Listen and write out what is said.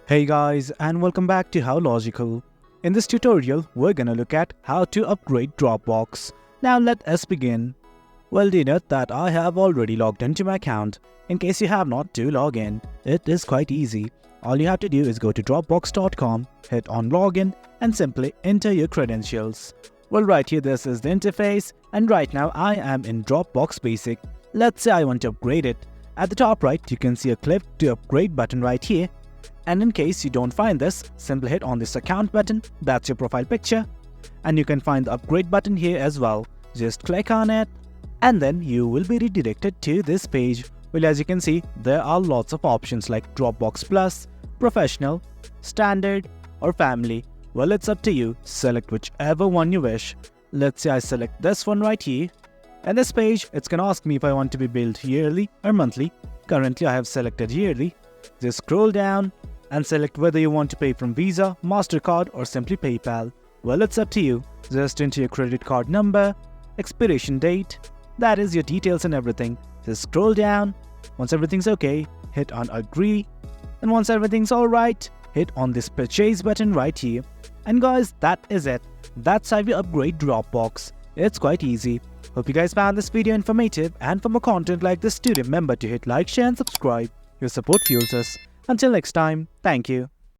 Hey guys, and welcome back to How Logical. In this tutorial, we're gonna look at how to upgrade Dropbox. Now let us begin. Well, do you know that I have already logged into my account. In case you have not, do log in. It is quite easy. All you have to do is go to dropbox.com, hit on login, and simply enter your credentials. Well, right here this is the interface, and right now I am in Dropbox Basic. Let's say I want to upgrade it. At the top right, you can see a click to upgrade button right here. And in case you don't find this, simply hit on this account button, that's your profile picture. And you can find the upgrade button here as well. Just click on it, and then you will be redirected to this page. Well, as you can see, there are lots of options like Dropbox Plus, Professional, Standard, or Family. Well, it's up to you, select whichever one you wish. Let's say I select this one right here. And this page, it's gonna ask me if I want to be billed yearly or monthly. Currently, I have selected yearly. Just scroll down and select whether you want to pay from Visa, MasterCard, or simply PayPal. Well, it's up to you. Just enter your credit card number, expiration date, that is your details and everything. Just scroll down. Once everything's okay, hit on agree. And once everything's alright, hit on this purchase button right here. And guys, that is it. That's how you upgrade Dropbox. It's quite easy. Hope you guys found this video informative, and for more content like this, do remember to hit like, share and subscribe. Your support fuels us. Until next time, thank you.